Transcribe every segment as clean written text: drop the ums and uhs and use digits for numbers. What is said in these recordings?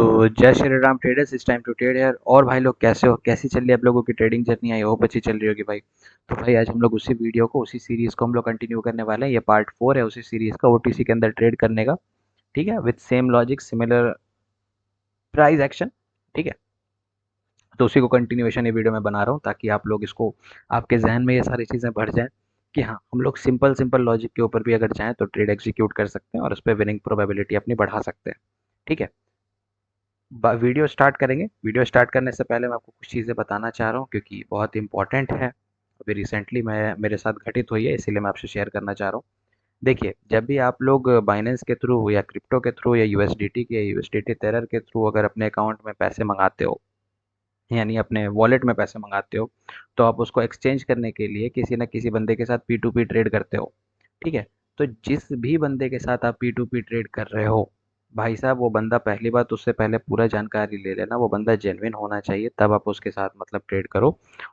तो जय श्री राम ट्रेडर्स, इस टाइम टू ट्रेड यार। और भाई लोग कैसे हो, कैसी चल रही है आप लोगों की ट्रेडिंग जर्नी? आई होप अच्छी चल रही होगी भाई। तो भाई आज हम लोग उसी वीडियो को, उसी सीरीज को हम लोग कंटिन्यू करने वाले हैं। ये पार्ट 4 है उसी सीरीज का, ओटीसी के अंदर ट्रेड करने का। ठीक है, with same logic, similar price action. ठीक है, तो उसी को कंटिन्यूएशन ये वीडियो में बना रहा हूँ ताकि आप लोग इसको, आपके जहन में ये सारी चीज़ें भर जाएं कि हाँ, हम लोग सिंपल सिंपल लॉजिक के ऊपर भी अगर जाएं तो ट्रेड एग्जीक्यूट कर सकते हैं और उस पर विनिंग प्रोबेबिलिटी अपनी बढ़ा सकते हैं। ठीक है, वीडियो स्टार्ट करेंगे। वीडियो स्टार्ट करने से पहले मैं आपको कुछ चीज़ें बताना चाह रहा हूँ क्योंकि बहुत इंपॉर्टेंट है। अभी रिसेंटली मैं मेरे साथ घटित हुई है, इसीलिए मैं आपसे शेयर करना चाह रहा हूँ। देखिए, जब भी आप लोग बाइनेंस के थ्रू या क्रिप्टो के थ्रू या यूएसडीटी के, यूएसडीटी टेरर के थ्रू अगर अपने अकाउंट में पैसे मंगाते हो, यानी अपने वॉलेट में पैसे मंगाते हो, तो आप उसको एक्सचेंज करने के लिए किसी न किसी बंदे के साथ पी टू पी ट्रेड करते हो। ठीक है, तो जिस भी बंदे के साथ आप पी टू पी ट्रेड कर रहे हो, भाई साहब वो बंदा, पहली बात उससे पहले पूरा जानकारी ले लेना, वो बंदा जेन्युइन होना चाहिए, तब आप उसके साथ मतलब ट्रेड करो।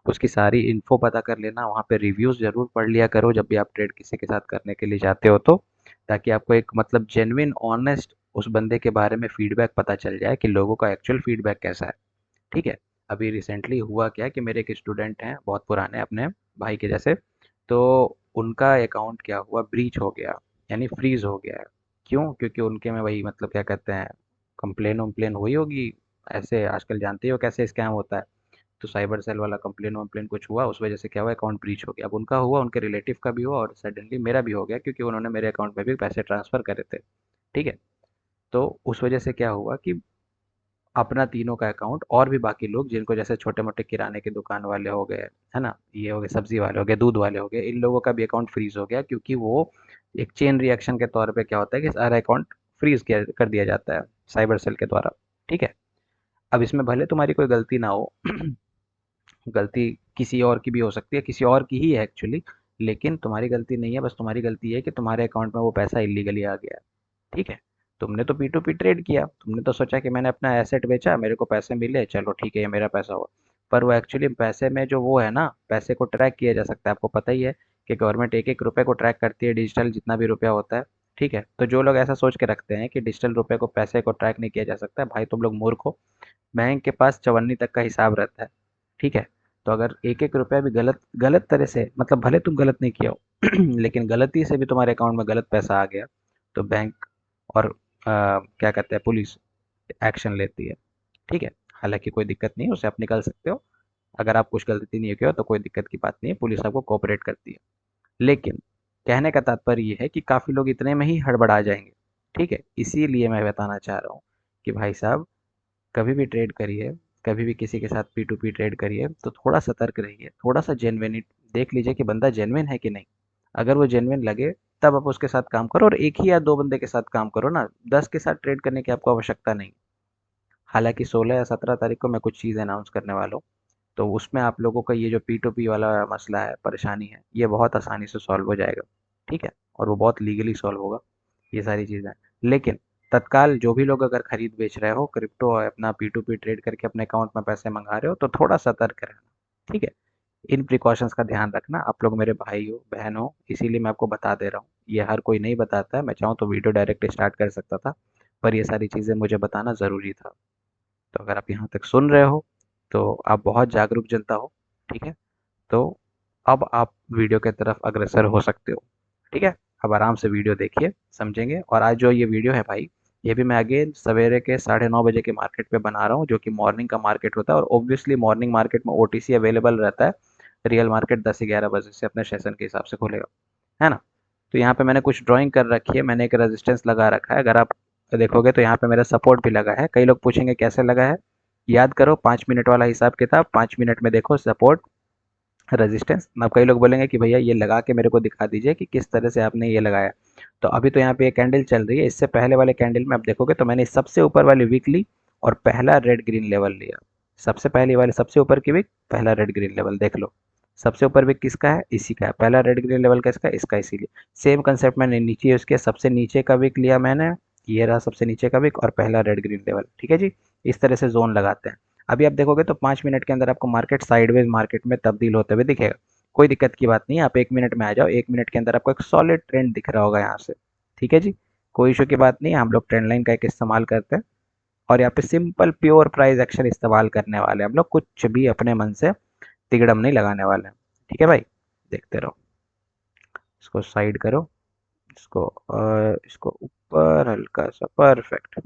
उसकी सारी इन्फो पता कर लेना, वहाँ पे रिव्यूज़ ज़रूर पढ़ लिया करो जब भी आप ट्रेड किसी के साथ करने के लिए जाते हो, तो ताकि आपको एक मतलब जेन्युइन ऑनेस्ट उस बंदे के बारे में फीडबैक पता चल जाए कि लोगों का एक्चुअल फीडबैक कैसा है। ठीक है, अभी रिसेंटली हुआ क्या कि मेरे एक स्टूडेंट हैं बहुत पुराने, अपने भाई के जैसे। तो उनका अकाउंट क्या हुआ, ब्रीच हो गया, यानी फ्रीज हो गया है। क्यों? क्योंकि उनके में वही मतलब क्या कहते हैं, कंप्लेन वम्प्लेन हुई होगी। ऐसे आजकल जानते ही हो कैसे स्कैम होता है। तो साइबर सेल वाला कंप्लेन वम्प्लेन कुछ हुआ, उस वजह से क्या हुआ, अकाउंट ब्रीच हो गया। अब उनका हुआ, उनके रिलेटिव का भी हुआ और सडनली मेरा भी हो गया क्योंकि उन्होंने मेरे अकाउंट में भी पैसे ट्रांसफ़र करे थे। ठीक है, तो उस वजह से क्या हुआ कि अपना तीनों का अकाउंट और भी बाकी लोग जिनको, जैसे छोटे मोटे किराने की दुकान वाले हो गए, है ना, ये हो गए सब्जी वाले हो गए, दूध वाले हो गए, इन लोगों का भी अकाउंट फ्रीज हो गया क्योंकि वो एक चेन रिएक्शन के तौर पे क्या होता है कि सारा अकाउंट फ्रीज किया कर दिया जाता है साइबर सेल के द्वारा। ठीक है, अब इसमें भले तुम्हारी कोई गलती ना हो, गलती किसी और की भी हो सकती है, किसी और की ही है एक्चुअली, लेकिन तुम्हारी गलती नहीं है, बस तुम्हारी गलती है कि तुम्हारे अकाउंट में वो पैसा इलीगली आ गया है। ठीक है, तुमने तो पी टू पी ट्रेड किया, तुमने तो सोचा कि मैंने अपना एसेट बेचा, मेरे को पैसे मिले, चलो ठीक है, ये मेरा पैसा हुआ। पर वो एक्चुअली पैसे में जो वो है ना, पैसे को ट्रैक किया जा सकता है। आपको पता ही है कि गवर्नमेंट एक एक रुपए को ट्रैक करती है, डिजिटल जितना भी रुपया होता है। ठीक है, तो जो लोग ऐसा सोच के रखते हैं कि डिजिटल रुपए को, पैसे को ट्रैक नहीं किया जा सकता, भाई तुम लोग मूर्ख हो। बैंक के पास चवन्नी तक का हिसाब रहता है। ठीक है, तो अगर एक एक रुपया भी गलत गलत तरह से, मतलब भले तुम गलत नहीं किया हो लेकिन गलती से भी तुम्हारे अकाउंट में गलत पैसा आ गया, तो बैंक और क्या कहते हैं, पुलिस एक्शन लेती है। ठीक है, हालांकि कोई दिक्कत नहीं है, उससे आप निकल सकते हो। अगर आप कुछ गलती नहीं किया हो तो कोई दिक्कत की बात नहीं है, पुलिस आपको कोऑपरेट करती है। लेकिन कहने का तात्पर्य ये है कि काफ़ी लोग इतने में ही हड़बड़ा जाएंगे। ठीक है, इसीलिए मैं बताना चाह रहा हूँ कि भाई साहब, कभी भी ट्रेड करिए, कभी भी किसी के साथ पी टू पी ट्रेड करिए तो थोड़ा सतर्क रहिए, थोड़ा सा जेन्युइन देख लीजिए कि बंदा जेन्युइन है कि नहीं। अगर वो जेन्युइन लगे तब आप उसके साथ काम करो, और एक ही या दो बंदे के साथ काम करो ना, 10 के साथ ट्रेड करने की आपको आवश्यकता नहीं। हालांकि 16 या 17 तारीख को मैं कुछ चीज़ अनाउंस करने वाला हूँ, तो उसमें आप लोगों का ये जो पी टू पी वाला मसला है, परेशानी है, ये बहुत आसानी से सॉल्व हो जाएगा। ठीक है, और वो बहुत लीगली सॉल्व होगा, ये सारी चीज़ें। लेकिन तत्काल जो भी लोग अगर खरीद बेच रहे हो क्रिप्टो और अपना पी टू पी ट्रेड करके अपने अकाउंट में पैसे मंगा रहे हो, तो थोड़ा सतर्क रहना। ठीक है, इन प्रिकॉशंस का ध्यान रखना। आप लोग मेरे भाई हो, बहन हो, इसीलिए मैं आपको बता दे रहा हूँ। ये हर कोई नहीं बताता है, मैं चाहूँ तो वीडियो डायरेक्ट स्टार्ट कर सकता था, पर ये सारी चीज़ें मुझे बताना ज़रूरी था। तो अगर आप यहाँ तक सुन रहे हो तो आप बहुत जागरूक जनता हो। ठीक है, तो अब आप वीडियो के तरफ अग्रसर हो सकते हो। ठीक है, अब आराम से वीडियो देखिए, समझेंगे। और आज जो ये वीडियो है भाई, ये भी मैं अगेन सवेरे के 9:30 बजे के मार्केट पे बना रहा हूँ, जो कि मॉर्निंग का मार्केट होता है, और ऑब्वियसली मॉर्निंग मार्केट में ओटीसी अवेलेबल रहता है। रियल मार्केट 10 से 11 बजे से अपने सेशन के हिसाब से खुलेगा, है ना। तो यहाँ पे मैंने कुछ ड्राइंग कर रखी है, मैंने एक रेजिस्टेंस लगा रखा है, अगर आप देखोगे तो यहाँ पे मेरा सपोर्ट भी लगा है। कई लोग पूछेंगे कैसे लगा है, याद करो 5 मिनट वाला हिसाब किताब, 5 मिनट में देखो सपोर्ट, रेजिस्टेंस। अब कई लोग बोलेंगे कि भैया ये लगा के मेरे को दिखा दीजिए कि किस तरह से आपने ये लगाया। तो अभी तो यहाँ पे ये कैंडल चल रही है, इससे पहले वाले कैंडल में आप देखोगे तो मैंने सबसे ऊपर वाली वीक ली और पहला रेड ग्रीन लेवल लिया। सबसे पहली वाली, सबसे ऊपर की वीक, पहला रेड ग्रीन लेवल देख लो। सबसे ऊपर वीक किसका है, इसी का है। पहला रेड ग्रीन लेवल किसका, इसका। इसीलिए सेम कंसेप्ट मैंने नीचे उसके सबसे नीचे का वीक लिया मैंने, ये रहा सबसे नीचे का वीक और पहला रेड ग्रीन लेवल। ठीक है जी, इस तरह से जोन लगाते हैं। अभी आप देखोगे तो 5 मिनट के अंदर आपको मार्केट साइडवेज मार्केट में तब्दील होते हुए दिखेगा। कोई दिक्कत की बात नहीं है, आप 1 मिनट में आ जाओ, 1 मिनट के अंदर आपको एक सॉलिड ट्रेंड दिख रहा होगा यहाँ से। ठीक है जी, कोई इशू की बात नहीं है, हम लोग ट्रेंड लाइन का एक इस्तेमाल करते हैं। और यहाँ पे सिंपल प्योर प्राइस एक्शन इस्तेमाल करने वाले हैं हम लोग, कुछ भी अपने मन से तिगड़म नहीं लगाने वाले हैं। ठीक है भाई, देखते रहो। इसको साइड करो, इसको ऊपर हल्का सा, परफेक्ट।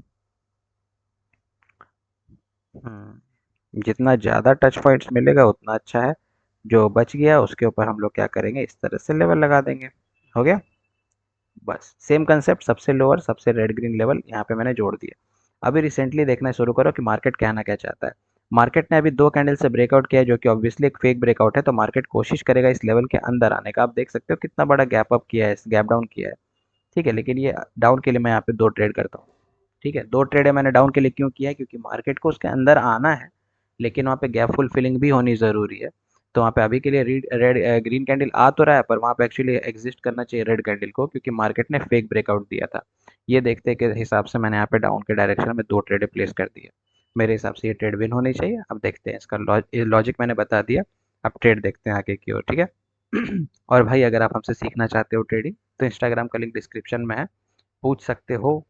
जितना ज़्यादा टच पॉइंट्स मिलेगा उतना अच्छा है। जो बच गया उसके ऊपर हम लोग क्या करेंगे, इस तरह से लेवल लगा देंगे। हो गया। बस सेम कंसेप्ट, सबसे लोअर सबसे रेड ग्रीन लेवल यहाँ पे मैंने जोड़ दिया। अभी रिसेंटली देखना शुरू करो कि मार्केट क्या ना क्या चाहता है। मार्केट ने अभी 2 कैंडल से ब्रेकआउट किया है, जो कि ऑब्वियसली एक फेक ब्रेकआउट है, तो मार्केट कोशिश करेगा इस लेवल के अंदर आने का। आप देख सकते हो कितना बड़ा गैप अप किया है, गैप डाउन किया है। ठीक है, लेकिन ये डाउन के लिए मैं यहाँ पे 2 ट्रेड करता हूँ। ठीक है, 2 ट्रेड है मैंने डाउन के लिए क्यों किया है, क्योंकि मार्केट को उसके अंदर आना है, लेकिन वहाँ पे गैप फुलफिलिंग भी होनी ज़रूरी है। तो वहाँ पे अभी के लिए रेड ग्रीन कैंडल आ तो रहा है, पर वहाँ पे एक्चुअली एग्जिस्ट करना चाहिए रेड कैंडल को, क्योंकि मार्केट ने फेक ब्रेकआउट दिया था। ये देखते के हिसाब से मैंने यहाँ पे डाउन के डायरेक्शन में 2 ट्रेड प्लेस कर दिए। मेरे हिसाब से ये ट्रेड विन होनी चाहिए। अब देखते हैं इसका लॉजिक मैंने बता दिया। अब ट्रेड देखते हैं आगे की ओर। ठीक है। और भाई अगर आप हमसे सीखना चाहते हो ट्रेडिंग, तो इंस्टाग्राम का लिंक डिस्क्रिप्शन में है, पूछ सकते हो।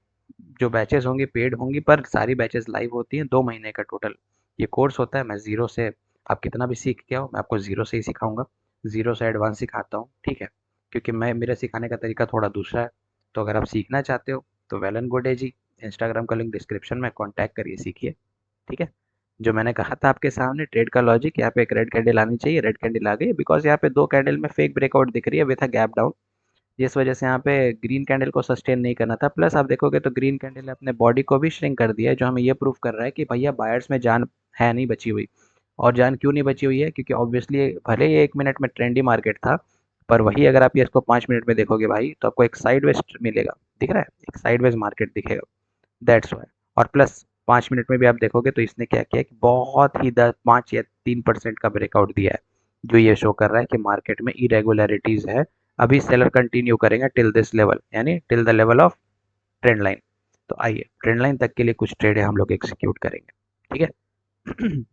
जो बैचेस होंगी पेड होंगी, पर सारी बैचेस लाइव होती हैं, 2 महीने का टोटल ये कोर्स होता है। मैं ज़ीरो से, आप कितना भी सीख के आओ, मैं आपको ज़ीरो से ही सिखाऊंगा। ज़ीरो से एडवांस सिखाता हूँ। ठीक है, क्योंकि मैं मेरे सिखाने का तरीका थोड़ा दूसरा है। तो अगर आप सीखना चाहते हो तो वेल एंड गुड है जी। इंस्टाग्राम का लिंक डिस्क्रिप्शन में, कॉन्टैक्ट करिए, सीखिए। ठीक है। जो मैंने कहा था आपके सामने ट्रेड का लॉजिक, यहाँ पे एक रेड कैंडल आनी चाहिए, रेड कैंडल आ गई, बिकॉज यहाँ पे 2 कैंडल में फेक ब्रेकआउट दिख रही है विथ अ गैप डाउन, जिस वजह से यहाँ पे ग्रीन कैंडल को सस्टेन नहीं करना था। प्लस आप देखोगे तो ग्रीन कैंडल ने अपने बॉडी को भी श्रिंक कर दिया है, जो हमें ये प्रूव कर रहा है कि भैया बायर्स में जान है नहीं बची हुई। और जान क्यों नहीं बची हुई है, क्योंकि ऑब्वियसली भले ही 1 मिनट में ट्रेंडी मार्केट था, पर वही अगर आप ये इसको 5 मिनट में देखोगे भाई, तो आपको एक साइडवेज मिलेगा, दिख रहा है, एक साइडवेज मार्केट दिखेगा। That's why. और प्लस 5 मिनट में भी आप देखोगे तो इसने क्या किया कि बहुत ही 5 या 3% का ब्रेकआउट दिया है, जो ये शो कर रहा है कि मार्केट में इरेगुलरिटीज है। अभी सेलर कंटिन्यू करेंगे टिल दिस लेवल, यानी till the level of trend line. तो आइए ट्रेंड लाइन तक के लिए कुछ ट्रेड है हम लोग एग्जीक्यूट करेंगे। ठीक है।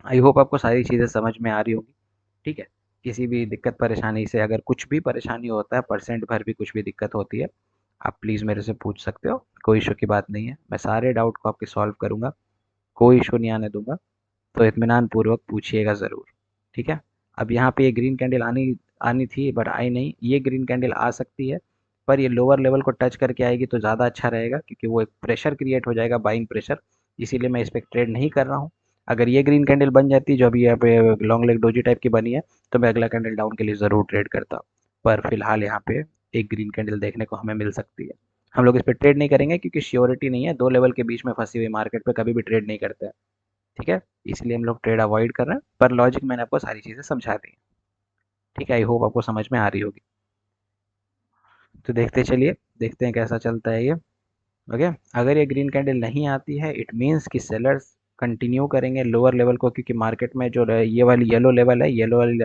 आई होप आपको सारी चीज़ें समझ में आ रही होंगी। ठीक है। किसी भी दिक्कत परेशानी से अगर कुछ भी परेशानी होता है, परसेंट भर भी कुछ भी दिक्कत होती है, आप प्लीज़ मेरे से पूछ सकते हो। कोई इशू की बात नहीं है, मैं सारे डाउट को आपके सॉल्व करूँगा, कोई इशू नहीं आने दूंगा। तो इत्मीनान पूर्वक पूछिएगा ज़रूर। ठीक है। अब यहाँ पे ये ग्रीन कैंडल आनी आनी थी, बट आई नहीं। ये ग्रीन कैंडल आ सकती है, पर ये लोअर लेवल को टच करके आएगी तो ज़्यादा अच्छा रहेगा, क्योंकि वो एक प्रेशर क्रिएट हो जाएगा, बाइंग प्रेशर। इसीलिए मैं इस पर ट्रेड नहीं कर रहा हूँ। अगर ये ग्रीन कैंडल बन जाती, जो अभी यहाँ पे लॉन्ग लेग डोजी टाइप की बनी है, तो मैं अगला कैंडल डाउन के लिए ज़रूर ट्रेड करता। पर फिलहाल यहाँ पे एक ग्रीन कैंडल देखने को हमें मिल सकती है। हम लोग इस पर ट्रेड नहीं करेंगे, क्योंकि श्योरिटी नहीं है, 2 लेवल के बीच में फंसी हुई मार्केट पे कभी भी ट्रेड नहीं करते हैं। ठीक है। इसलिए हम लोग ट्रेड अवॉइड कर रहे हैं, पर लॉजिक मैंने आपको सारी चीज़ें समझा दी। ठीक है, आई होप आपको समझ में आ रही होगी। तो देखते चलिए, देखते हैं कैसा चलता है ये। ओके। अगर ये ग्रीन कैंडल नहीं आती है, इट मीन्स कि सेलर्स कंटिन्यू करेंगे लोअर लेवल को, क्योंकि मार्केट में जो ये वाली येलो लेवल है, येलो वाली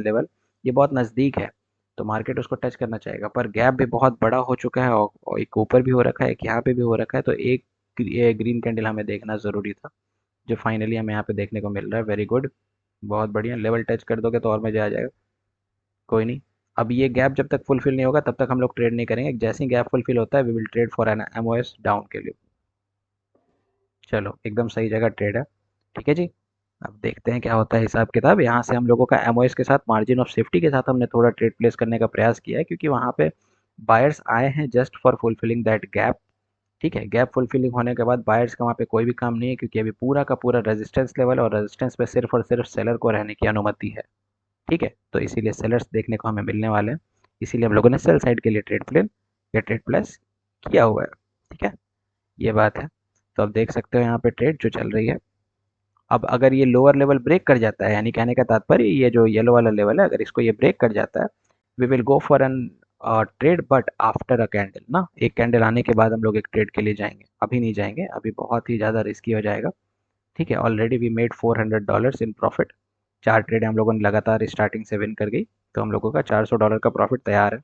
लेवल, ये बहुत नज़दीक है। तो मार्केट उसको टच करना चाहेगा, पर गैप भी बहुत बड़ा हो चुका है, और एक ऊपर भी हो रखा है, एक यहाँ पे भी हो रखा है। तो एक ग्रीन कैंडल हमें देखना ज़रूरी था, जो फाइनली हमें यहाँ पे देखने को मिल रहा है। वेरी गुड, बहुत बढ़िया। लेवल टच कर दोगे तो और मज़ा आ जाएगा। कोई नहीं। अब ये गैप जब तक फुलफिल नहीं होगा, तब तक हम लोग ट्रेड नहीं करेंगे। जैसे ही गैप फुलफिल होता है, we will trade for an MOS down के लिए। चलो, एकदम सही जगह ट्रेड है। ठीक है जी। अब देखते हैं क्या होता है हिसाब किताब। यहाँ से हम लोगों का एमओएस के साथ मार्जिन ऑफ सेफ्टी के साथ हमने थोड़ा ट्रेड प्लेस करने का प्रयास किया है, क्योंकि वहाँ पे बायर्स आए हैं just for fulfilling that gap. ठीक है, गैप फुलफिलिंग होने के बाद बायर्स का वहाँ पे कोई भी काम नहीं है, क्योंकि अभी पूरा का पूरा रेजिस्टेंस लेवल, और रेजिस्टेंस पे सिर्फ और सिर्फ सेलर को रहने की अनुमति है। ठीक है, तो इसीलिए सेलर्स देखने को हमें मिलने वाले हैं। इसीलिए हम लोगों ने सेल साइड के लिए ट्रेड प्लेन या ट्रेड प्लेस किया हुआ है। ठीक है, ये बात है। तो अब देख सकते हो यहाँ पे ट्रेड जो चल रही है। अब अगर ये लोअर लेवल ब्रेक कर जाता है, यानी कहने का तात्पर्य ये जो येलो वाला लेवल है, अगर इसको ये ब्रेक कर जाता है, we will go for an trade, but after a candle ना। एक कैंडल आने के बाद हम लोग एक ट्रेड के लिए जाएंगे, अभी नहीं जाएंगे, अभी बहुत ही ज़्यादा रिस्की हो जाएगा। ठीक है, already we made $400 in profit. 4 trade हम लोगों ने लगातार स्टार्टिंग से विन कर गई, तो हम लोगों का $400 का प्रॉफिट तैयार है।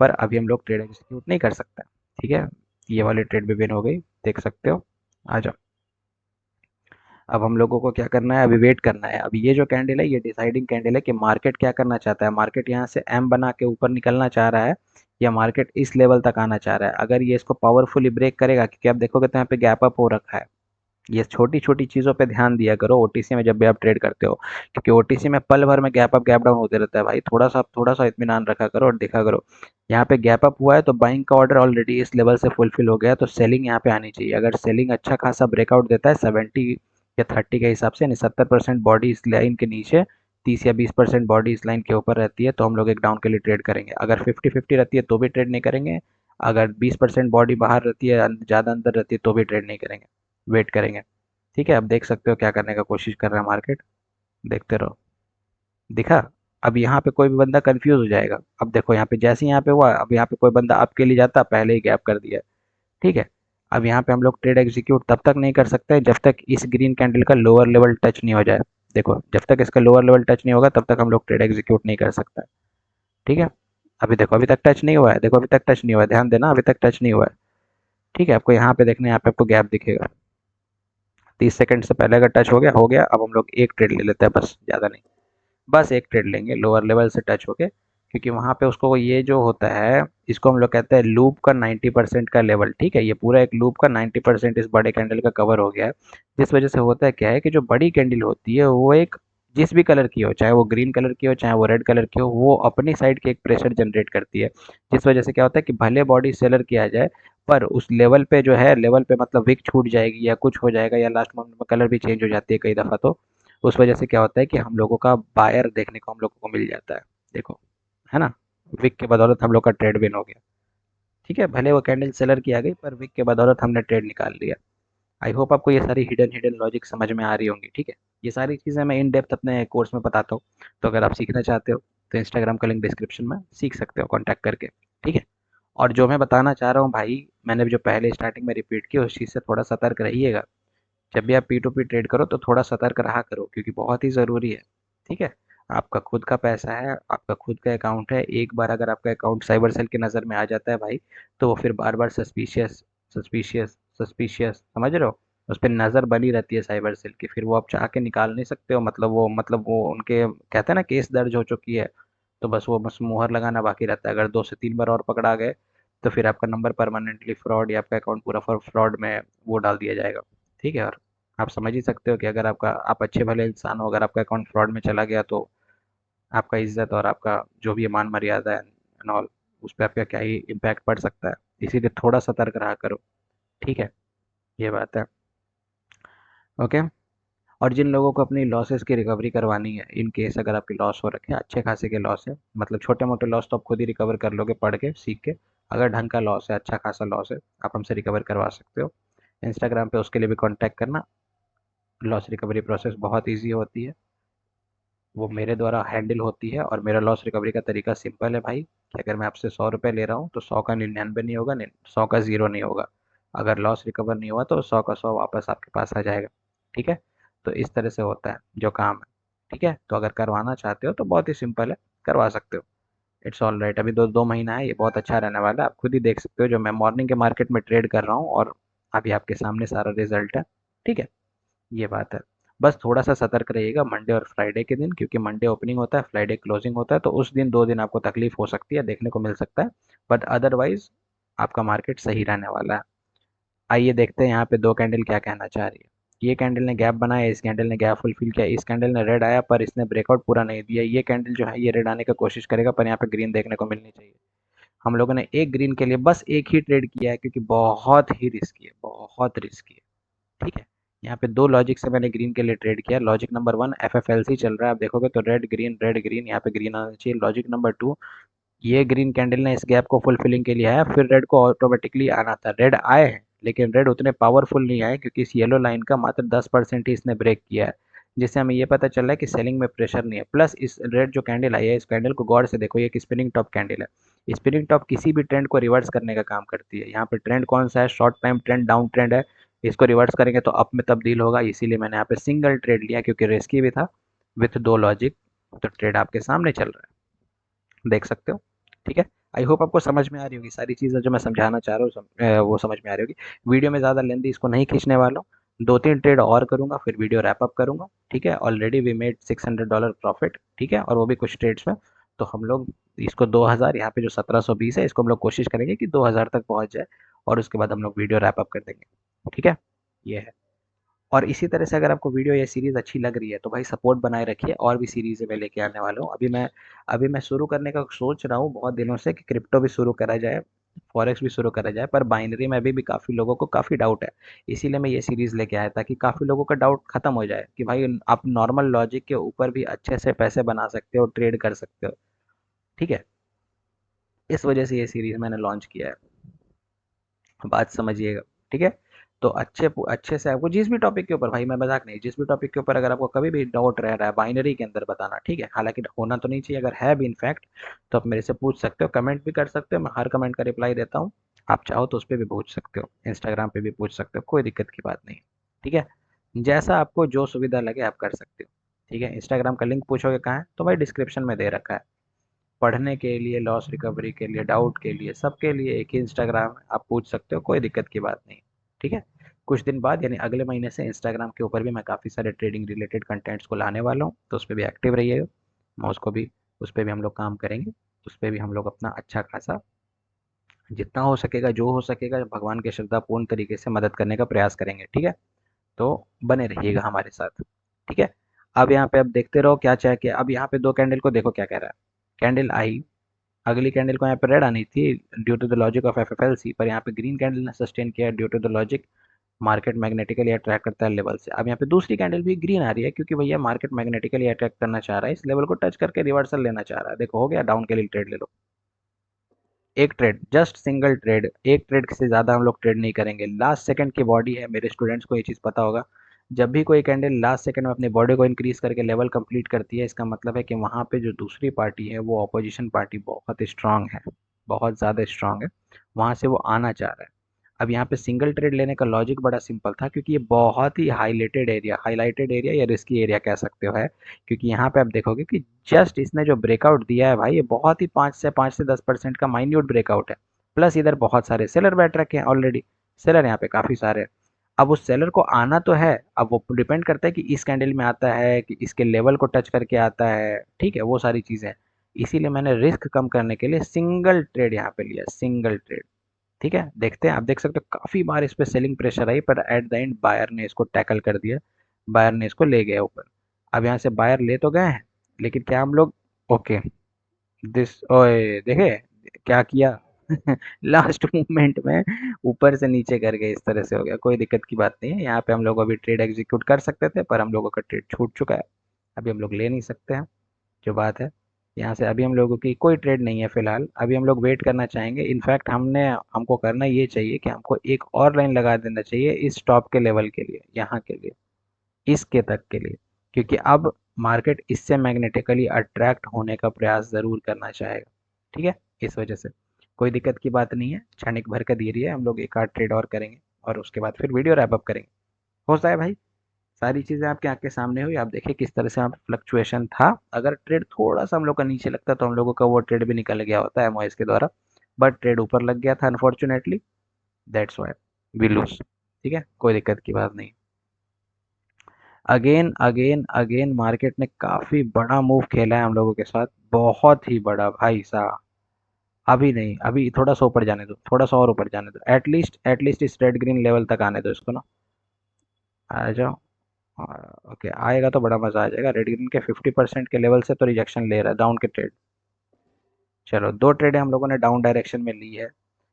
पर अभी हम लोग ट्रेड एग्जीक्यूट नहीं कर सकते। ठीक है, ये वाली ट्रेड भी विन हो गई, देख सकते हो। आ जाओ। अब हम लोगों को क्या करना है, अभी वेट करना है। अभी ये जो कैंडल है, ये डिसाइडिंग कैंडल है कि मार्केट क्या करना चाहता है। मार्केट यहाँ से एम बना के ऊपर निकलना चाह रहा है, या मार्केट इस लेवल तक आना चाह रहा है। अगर ये इसको पावरफुली ब्रेक करेगा, क्योंकि आप देखोगे तो यहाँ पे गैप अप हो रखा है, ये छोटी-छोटी चीज़ों पे ध्यान दिया करो ओटीसी में जब भी आप ट्रेड करते हो, क्योंकि ओटीसी में पल भर में गैप अप गैप डाउन होते रहता है भाई। थोड़ा-सा इत्मीनान रखा करो और देखा करो। यहाँ पे गैप अप हुआ है तो बाइंग का ऑर्डर ऑलरेडी इस लेवल से फुलफिल हो गया है, तो सेलिंग यहाँ पे आनी चाहिए। अगर सेलिंग अच्छा खासा ब्रेकआउट देता है 70 या 30 के हिसाब से, यानी 70% बॉडी इस लाइन के नीचे, 30 या 20% बॉडी इस लाइन के ऊपर रहती है, तो हम लोग एक डाउन के लिए ट्रेड करेंगे। अगर 50-50 रहती है तो भी ट्रेड नहीं करेंगे। अगर 20% बॉडी बाहर रहती है, ज़्यादा अंदर रहती है, तो भी ट्रेड नहीं करेंगे, वेट करेंगे। ठीक है, अब देख सकते हो क्या करने का कोशिश कर रहा है मार्केट। देखते रहो। दिखा? अब यहाँ पे कोई भी बंदा कंफ्यूज हो जाएगा। अब देखो यहाँ पे जैसे ही यहाँ पे हुआ, अब यहाँ पे कोई बंदा अप के लिए जाता, पहले ही गैप कर दिया। ठीक है। अब यहाँ पे हम लोग ट्रेड एग्जीक्यूट तब तक नहीं कर सकते जब तक इस ग्रीन कैंडल का लोअर लेवल टच नहीं हो जाए। देखो, जब तक इसका लोअर लेवल टच नहीं होगा तब तक हम लोग ट्रेड एग्जीक्यूट नहीं कर सकते। ठीक है। अभी देखो, अभी तक टच नहीं हुआ है। देखो, अभी तक टच नहीं हुआ है, ध्यान देना, अभी तक टच नहीं हुआ है। ठीक है, आपको यहाँ पे देखना है, यहाँ पे आपको गैप दिखेगा। 30 सेकंड से पहले अगर टच हो गया, अब हम लोग एक ट्रेड ले लेते हैं, बस, ज़्यादा नहीं। बस एक ट्रेड लेंगे लोअर लेवल से टच होके, क्योंकि वहाँ पे उसको ये जो होता है, इसको हम लोग कहते हैं लूप का 90% का लेवल। ठीक है, ये पूरा एक लूप का 90% इस बड़े कैंडल का कवर हो गया है। जिस वजह से होता है क्या है कि जो बड़ी कैंडल होती है वो एक, जिस भी कलर की हो, चाहे वो ग्रीन कलर की हो चाहे वो रेड कलर की हो, वो अपनी साइड के एक प्रेशर जनरेट करती है। जिस वजह से क्या होता है कि भले बॉडी सेलर किया जाए, पर उस लेवल पे जो है, लेवल पे मतलब विक छूट जाएगी या कुछ हो जाएगा, या लास्ट मोमेंट में कलर भी चेंज हो जाती है कई दफ़ा, तो उस वजह से क्या होता है कि हम लोगों का बायर देखने को हम लोगों को मिल जाता है। देखो, है ना? विक के बदौलत हम लोग का ट्रेड विन हो गया। ठीक है, भले वो कैंडल सेलर की आ गई, पर विक के बदौलत हमने ट्रेड निकाल लिया। आई होप आपको ये सारी हिडन हिडन लॉजिक समझ में आ रही होंगी। ठीक है, ये सारी चीज़ें मैं इन डेप्थ अपने कोर्स में बताता हूँ, तो अगर आप सीखना चाहते हो तो इंस्टाग्राम का लिंक डिस्क्रिप्शन में, सीख सकते हो कॉन्टैक्ट करके। ठीक है। और जो मैं बताना चाह रहा हूँ भाई, मैंने जो पहले स्टार्टिंग में रिपीट किया उस चीज़ से थोड़ा सतर्क रहिएगा। जब भी आप पी टू पी ट्रेड करो तो थोड़ा सतर्क रहा करो, क्योंकि बहुत ही ज़रूरी है। ठीक है। आपका खुद का पैसा है, आपका खुद का अकाउंट है, एक बार अगर आपका अकाउंट साइबर सेल की नज़र में आ जाता है भाई, तो वो फिर बार बार सस्पिशियस सस्पिशियस सस्पिशियस, समझ रहे हो? उस पर नज़र बनी रहती है साइबर सेल की, फिर वो आप चाह के निकाल नहीं सकते हो। मतलब वो उनके कहते हैं ना, केस दर्ज हो चुकी है, तो बस वो बस मुहर लगाना बाकी रहता है। अगर 2 से 3 बार और पकड़ा गए तो फिर आपका नंबर परमानेंटली फ्रॉड, या आपका अकाउंट पूरा फ्रॉड में वो डाल दिया जाएगा। ठीक है। और आप समझ ही सकते हो कि अगर आप अच्छे भले इंसान हो, अगर आपका अकाउंट फ्रॉड में चला गया तो आपका इज्जत और आपका जो भी मान मर्यादा है एंड ऑल, उस पर आपका क्या ही इम्पैक्ट पड़ सकता है। इसीलिए थोड़ा सतर्क रहा करो। ठीक है, ये बात है। ओके। और जिन लोगों को अपनी लॉसेस की रिकवरी करवानी है, इन केस अगर आपके लॉस हो रखे हैं, अच्छे खासे के लॉस है, मतलब छोटे मोटे लॉस तो आप खुद ही रिकवर कर लोगे पढ़ के सीख के। अगर ढंग का लॉस है, अच्छा खासा लॉस है, आप हमसे रिकवर करवा सकते हो। इंस्टाग्राम पे उसके लिए भी कांटेक्ट करना। लॉस रिकवरी प्रोसेस बहुत इजी होती है, वो मेरे द्वारा हैंडल होती है, और मेरा लॉस रिकवरी का तरीका सिंपल है भाई, कि अगर मैं आपसे 100 रुपये ले रहा हूँ तो 100 का 99 नहीं होगा, 100 का 0 नहीं होगा। अगर लॉस रिकवर नहीं हुआ तो 100 का 100 वापस आपके पास आ जाएगा। ठीक है। तो इस तरह से होता है जो काम है। ठीक है, तो अगर करवाना चाहते हो तो बहुत ही सिंपल है, करवा सकते हो। It's all right. अभी 2 महीना है, ये बहुत अच्छा रहने वाला है। आप खुद ही देख सकते हो, जो मैं मॉर्निंग के मार्केट में ट्रेड कर रहा हूँ, और अभी आपके सामने सारा रिजल्ट है। ठीक है, ये बात है। बस थोड़ा-सा सतर्क रहिएगा मंडे और फ्राइडे के दिन, क्योंकि मंडे ओपनिंग होता है, फ्राइडे क्लोजिंग होता है, तो उस दिन 2 दिन आपको तकलीफ हो सकती है, देखने को मिल सकता है। बट अदरवाइज़ आपका मार्केट सही रहने वाला है। आइए देखते हैं यहाँ पे 2 कैंडल क्या कहना चाह रही है। ये कैंडल ने गैप बनाया, इस कैंडल ने गैप फुलफिल किया, इस कैंडल ने रेड आया पर इसने ब्रेकआउट पूरा नहीं दिया। ये कैंडल जो है ये रेड आने का कोशिश करेगा, पर यहाँ पे ग्रीन देखने को मिलनी चाहिए। हम लोगों ने एक ग्रीन के लिए बस एक ही ट्रेड किया है, क्योंकि बहुत ही रिस्की है, बहुत रिस्की है। ठीक है। यहाँ पे 2 लॉजिक से मैंने ग्रीन के लिए ट्रेड किया। लॉजिक नंबर 1, एफएफएलसी चल रहा है, आप देखोगे तो रेड ग्रीन, यहाँ पे ग्रीन आना चाहिए। लॉजिक नंबर 2, ये ग्रीन कैंडल ने इस गैप को फुलफिलिंग के लिए आया, फिर रेड को ऑटोमेटिकली आना था। रेड आए हैं, लेकिन रेड उतने पावरफुल नहीं आए, क्योंकि इस येलो लाइन का मात्र 10% ही इसने ब्रेक किया है, जिससे हमें ये पता चल रहा है कि सेलिंग में प्रेशर नहीं है। प्लस इस रेड जो कैंडल आई है, इस कैंडल को गौर से देखो, ये एक स्पिनिंग टॉप कैंडल है। स्पिनिंग टॉप किसी भी ट्रेंड को रिवर्स करने का काम करती है। यहाँ पे ट्रेंड कौन सा है? Short time trend, down trend है। इसको रिवर्स करेंगे तो अप में तब्दील होगा, इसीलिए मैंने यहाँ पे सिंगल ट्रेड लिया, क्योंकि रिस्की भी था विथ 2 लॉजिक। तो ट्रेड आपके सामने चल रहा है, देख सकते हो। ठीक है। आई होप आपको समझ में आ रही होगी सारी चीज़ें जो मैं समझाना चाह रहा हूँ, वो समझ में आ रही होगी। वीडियो में ज़्यादा लेंथी इसको नहीं खींचने वाला हूँ। 2-3 ट्रेड और करूँगा, फिर वीडियो रैप अप करूँगा। ठीक है। Already we made $600 profit. ठीक है, और वो भी कुछ ट्रेड्स में। तो हम लोग इसको 2000, यहाँ पे जो 1720 है, इसको हम लोग कोशिश करेंगे कि 2000 तक पहुँच जाए, और उसके बाद हम लोग वीडियो रैप अप कर देंगे। ठीक है, ये है। और इसी तरह से अगर आपको वीडियो या सीरीज़ अच्छी लग रही है तो भाई सपोर्ट बनाए रखिए, और भी सीरीज़ें मैं लेके आने वाला हूँ। अभी मैं शुरू करने का सोच रहा हूँ बहुत दिनों से कि क्रिप्टो भी शुरू करा जाए, फॉरेक्स भी शुरू करा जाए, पर बाइनरी में अभी भी काफ़ी लोगों को काफ़ी डाउट है। इसीलिए मैं ये सीरीज़ लेके आया ताकि काफ़ी लोगों का डाउट खत्म हो जाए कि भाई आप नॉर्मल लॉजिक के ऊपर भी अच्छे से पैसे बना सकते हो, ट्रेड कर सकते हो। ठीक है, इस वजह से ये सीरीज़ मैंने लॉन्च किया है। बात समझिएगा। ठीक है, तो अच्छे से आपको जिस भी टॉपिक के ऊपर, भाई मैं मजाक नहीं, जिस भी टॉपिक के ऊपर अगर आपको कभी भी डाउट रह रहा है बाइनरी के अंदर बताना, ठीक है, हालांकि होना तो नहीं चाहिए, अगर है भी इनफैक्ट तो आप मेरे से पूछ सकते हो, कमेंट भी कर सकते हो, मैं हर कमेंट का रिप्लाई देता हूँ। आप चाहो तो उस पर भी पूछ सकते हो, इंस्टाग्राम पे भी पूछ सकते हो, कोई दिक्कत की बात नहीं। ठीक है, जैसा आपको जो सुविधा लगे आप कर सकते हो। ठीक है, इंस्टाग्राम का लिंक पूछोगे कहाँ है, तो भाई डिस्क्रिप्शन में दे रखा है। पढ़ने के लिए, लॉस रिकवरी के लिए, डाउट के लिए, सबके लिए एक ही इंस्टाग्राम है, आप पूछ सकते हो, कोई दिक्कत की बात नहीं। ठीक है, कुछ दिन बाद यानी अगले महीने से इंस्टाग्राम के ऊपर भी मैं काफ़ी सारे ट्रेडिंग रिलेटेड कंटेंट्स को लाने वाला हूँ, तो उस पर भी एक्टिव रहिएगा। मैं उसको भी उस पर भी हम लोग काम करेंगे, उस पर भी हम लोग अपना अच्छा खासा जितना हो सकेगा, जो हो सकेगा, भगवान के श्रद्धापूर्ण तरीके से मदद करने का प्रयास करेंगे। ठीक है, तो बने रहिएगा हमारे साथ। ठीक है, अब यहाँ पे अब देखते रहो क्या चाहे कि अब यहाँ पे दो कैंडल को देखो क्या कह रहा है। कैंडल आई, अगली कैंडल को यहाँ पे रेड आनी थी due to the logic of FFLC, पर यहाँ पे ग्रीन कैंडल ने सस्टेन किया due to the logic market magnetically attract करता है लेवल से। अब यहाँ पे दूसरी कैंडल भी ग्रीन आ रही है क्योंकि भैया मार्केट मैग्नेटिकली अट्रैक्ट करना चाह रहा है, इस लेवल को टच करके रिवर्सल लेना चाह रहा है। देखो हो गया, डाउन के लिए ट्रेड ले लो। एक ट्रेड, जस्ट सिंगल ट्रेड, एक ट्रेड से ज़्यादा हम लोग ट्रेड नहीं करेंगे। लास्ट सेकंड की बॉडी है, मेरे स्टूडेंट्स को ये चीज़ पता होगा। जब भी कोई कैंडल लास्ट सेकंड में अपनी बॉडी को इंक्रीज करके लेवल कंप्लीट करती है, इसका मतलब है कि वहाँ पे जो दूसरी पार्टी है वो अपोजिशन पार्टी बहुत स्ट्रांग है, बहुत ज़्यादा स्ट्रांग है, वहाँ से वो आना चाह रहा है। अब यहाँ पे सिंगल ट्रेड लेने का लॉजिक बड़ा सिंपल था क्योंकि ये बहुत ही हाईलाइटेड एरिया या रिस्की एरिया कह सकते हो है। क्योंकि यहाँ पे आप देखोगे कि जस्ट इसने जो ब्रेकआउट दिया है भाई, ये बहुत ही 5 से 10% का माइन्यूट ब्रेकआउट है। प्लस इधर बहुत सारे सेलर बैठ रखे हैं ऑलरेडी, सेलर यहाँ पे काफ़ी सारे हैं। अब उस सेलर को आना तो है, अब वो डिपेंड करता है कि इस कैंडल में आता है कि इसके लेवल को टच करके आता है, ठीक है, वो सारी चीज़ें। इसीलिए मैंने रिस्क कम करने के लिए सिंगल ट्रेड यहाँ पे लिया, सिंगल ट्रेड। ठीक है, देखते हैं, आप देख सकते हो काफ़ी बार इस पे सेलिंग प्रेशर आई, पर एट द एंड बायर ने इसको टैकल कर दिया, बायर ने इसको ले गया ऊपर। अब यहाँ से बायर ले तो गए हैं, लेकिन क्या हम लोग, ओके, दिस ओए देखे क्या किया लास्ट मोमेंट में ऊपर से नीचे कर गए, इस तरह से हो गया। कोई दिक्कत की बात नहीं है, यहाँ पे हम लोग अभी ट्रेड एग्जीक्यूट कर सकते थे, पर हम लोगों का ट्रेड छूट चुका है, अभी हम लोग ले नहीं सकते हैं, जो बात है। यहाँ से अभी हम लोगों की कोई ट्रेड नहीं है फिलहाल, अभी हम लोग वेट करना चाहेंगे। इनफैक्ट हमको करना ये चाहिए कि हमको एक और लाइन लगा देना चाहिए इस टॉप के लेवल के लिए, यहाँ के लिए, इसके तक के लिए, क्योंकि अब मार्केट इससे मैग्नेटिकली अट्रैक्ट होने का प्रयास ज़रूर करना चाहेगा। ठीक है, इस वजह से कोई दिक्कत की बात नहीं है, क्षणिक भर का देरी है, हम लोग एक आध ट्रेड और करेंगे और उसके बाद फिर वीडियो रैप अप करेंगे। हो जाए भाई, सारी चीज़ें आपके आँख के सामने हुई, आप देखिए किस तरह से वहाँ पे फ्लक्चुएशन था। अगर ट्रेड थोड़ा-सा हम लोग का नीचे लगता तो हम लोगों का वो ट्रेड भी निकल गया होता एमओएस के द्वारा, बट ट्रेड ऊपर लग गया था unfortunately, that's why we lose. ठीक है, कोई दिक्कत की बात नहीं। अगेन अगेन अगेन मार्केट ने काफ़ी बड़ा मूव खेला है हम लोगों के साथ, बहुत ही बड़ा भाई साहब। अभी नहीं, अभी थोड़ा सा ऊपर जाने दो, थोड़ा सा और ऊपर जाने दो, एटलीस्ट इस रेड ग्रीन लेवल तक आने दो इसको ना। आ जाओ। ओके, आएगा तो बड़ा मजा आ जाएगा। रेड ग्रीन के 50% के लेवल से तो रिजेक्शन ले रहा है डाउन के ट्रेड। चलो, दो ट्रेड हम लोगों ने डाउन डायरेक्शन में ली है,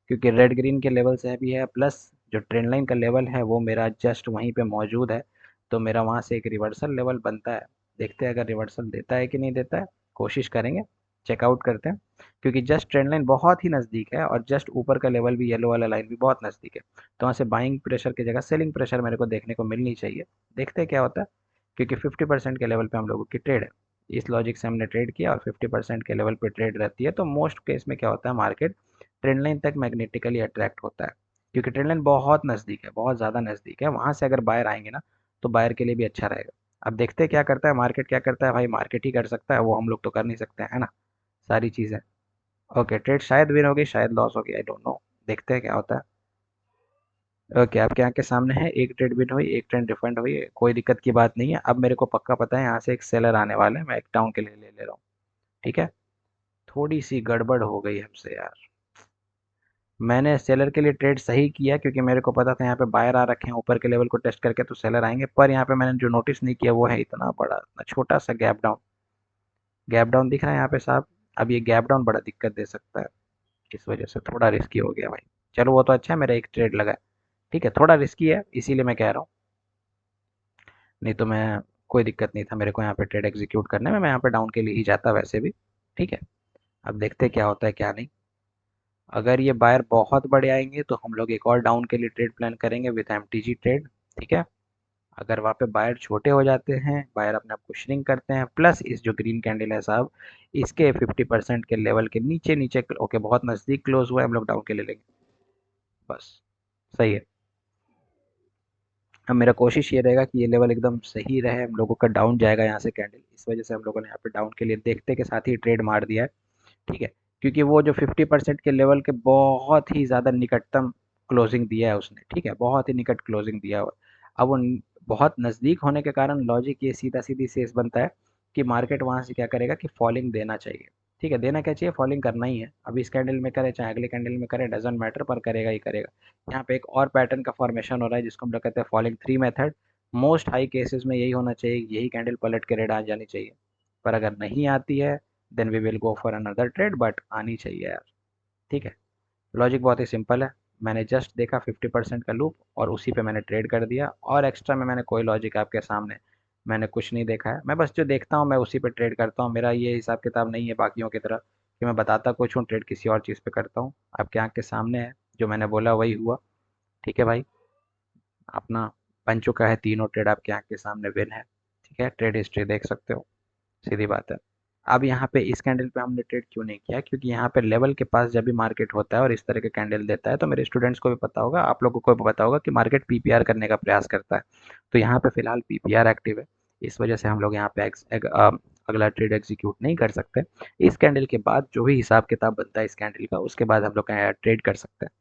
क्योंकि रेड ग्रीन के लेवल से भी है, प्लस जो ट्रेंड लाइन का लेवल है वो मेरा जस्ट वहीं पे मौजूद है, तो मेरा वहाँ से एक रिवर्सल लेवल बनता है। देखते हैं अगर रिवर्सल देता है कि नहीं देता है, कोशिश करेंगे, चेकआउट करते हैं। क्योंकि जस्ट ट्रेंड लाइन बहुत ही नज़दीक है और जस्ट ऊपर का लेवल भी, येलो वाला लाइन भी बहुत नज़दीक है, तो वहाँ से बाइंग प्रेशर की जगह सेलिंग प्रेशर मेरे को देखने को मिलनी चाहिए। देखते हैं क्या होता है, क्योंकि 50% के लेवल पे हम लोगों की ट्रेड है। इस लॉजिक से हमने ट्रेड किया और 50% के लेवल पे ट्रेड रहती है, तो मोस्ट केस में क्या होता है, मार्केट ट्रेंड लाइन तक मैग्नेटिकली अट्रैक्ट होता है, क्योंकि ट्रेंड लाइन बहुत नज़दीक है, बहुत ज़्यादा नज़दीक है। वहाँ से अगर बायर आएंगे ना, तो बायर के लिए भी अच्छा रहेगा। अब देखते हैं क्या करता है मार्केट, क्या करता है भाई, मार्केट ही कर सकता है, वो हम लोग तो कर नहीं सकते है ना, सारी चीज़ें। ओके, ट्रेड शायद विन होगी, शायद लॉस होगी, आई डोंट नो, देखते हैं क्या होता है। ओके, आपके यहाँ के सामने है, एक ट्रेड विन हुई, एक ट्रेड रिफंड हुई, कोई दिक्कत की बात नहीं है। अब मेरे को पक्का पता है यहाँ से एक सेलर आने वाला है, मैं एक डाउन के लिए ले ले रहा हूँ। ठीक है, थोड़ी सी गड़बड़ हो गई हमसे यार, मैंने सेलर के लिए ट्रेड सही किया क्योंकि मेरे को पता था यहाँ पे बायर आ रखे हैं ऊपर के लेवल को टेस्ट करके तो सेलर आएंगे, पर यहाँ पे मैंने जो नोटिस नहीं किया वो है इतना बड़ा इतना छोटा सा गैप डाउन दिख रहा है यहाँ पे साहब। अब ये गैप डाउन बड़ा दिक्कत दे सकता है, इस वजह से थोड़ा रिस्की हो गया भाई। चलो वो तो अच्छा है, मेरा एक ट्रेड लगा है, ठीक है, थोड़ा रिस्की है इसीलिए मैं कह रहा हूँ, नहीं तो मैं कोई दिक्कत नहीं था मेरे को यहाँ पे ट्रेड एग्जीक्यूट करने में, मैं यहाँ पे डाउन के लिए ही जाता वैसे भी। ठीक है, अब देखते हैं क्या होता है क्या नहीं। अगर ये बायर बहुत बड़े आएंगे तो हम लोग एक और डाउन के लिए ट्रेड प्लान करेंगे विथ एमटीजी ट्रेड। ठीक है, अगर वहाँ पे बायर छोटे हो जाते हैं, बायर अपने आप को श्रिंक करते हैं, प्लस इस जो ग्रीन कैंडल है साहब, इसके 50% के लेवल के नीचे नीचे ओके बहुत नज़दीक क्लोज हुआ है, हम लोग डाउन के लिए लेंगे बस। सही है, अब मेरा कोशिश ये रहेगा कि ये लेवल एकदम सही रहे, हम लोगों का डाउन जाएगा यहाँ से कैंडल, इस वजह से हम लोगों ने यहाँ पे डाउन के लिए देखते के साथ ही ट्रेड मार दिया है। ठीक है, क्योंकि वो जो 50% के लेवल के बहुत ही ज़्यादा निकटतम क्लोजिंग दिया है उसने, ठीक है, बहुत ही निकट क्लोजिंग दिया हुआ है। अब वो बहुत नज़दीक होने के कारण लॉजिक ये सीधा सीधी सेस बनता है कि मार्केट वहाँ से क्या करेगा कि फॉलिंग देना चाहिए। ठीक है, देना क्या चाहिए, फॉलिंग करना ही है, अभी इस कैंडल में करे चाहे अगले कैंडल में करे डजेंट मैटर, पर करेगा ही करेगा। यहाँ पे एक और पैटर्न का फॉर्मेशन हो रहा है जिसको हम लोग कहते हैं falling three method. Most high cases में यही होना चाहिए, यही कैंडल पलट के रेड आ जानी चाहिए, पर अगर नहीं आती है then we will go for another trade, but आनी चाहिए यार। ठीक है, लॉजिक बहुत ही सिंपल है, मैंने जस्ट देखा 50% का लूप और उसी पे मैंने ट्रेड कर दिया, और एक्स्ट्रा में मैंने कोई लॉजिक आपके सामने मैंने कुछ नहीं देखा है, मैं बस जो देखता हूँ मैं उसी पे ट्रेड करता हूँ, मेरा ये हिसाब किताब नहीं है बाकियों की तरह कि मैं बताता कुछ हूँ ट्रेड किसी और चीज़ पे करता हूँ। आपके आँख के सामने है, जो मैंने बोला वही हुआ। ठीक है भाई, अपना बन चुका है, तीनों ट्रेड आपके आँख के सामने विन है। ठीक है, ट्रेड हिस्ट्री देख सकते हो, सीधी बात है। अब यहाँ पे इस कैंडल पे हमने ट्रेड क्यों नहीं किया, क्योंकि यहाँ पे लेवल के पास जब भी मार्केट होता है और इस तरह के कैंडल देता है तो मेरे स्टूडेंट्स को भी पता होगा, आप लोगों को भी पता होगा कि मार्केट पीपीआर करने का प्रयास करता है। तो यहाँ पे फिलहाल पीपीआर एक्टिव है, इस वजह से हम लोग यहाँ पे अगला ट्रेड एग्जीक्यूट नहीं कर सकते। इस कैंडल के बाद जो भी हिसाब किताब बनता है इस कैंडल का, उसके बाद हम लोग ट्रेड कर सकते हैं।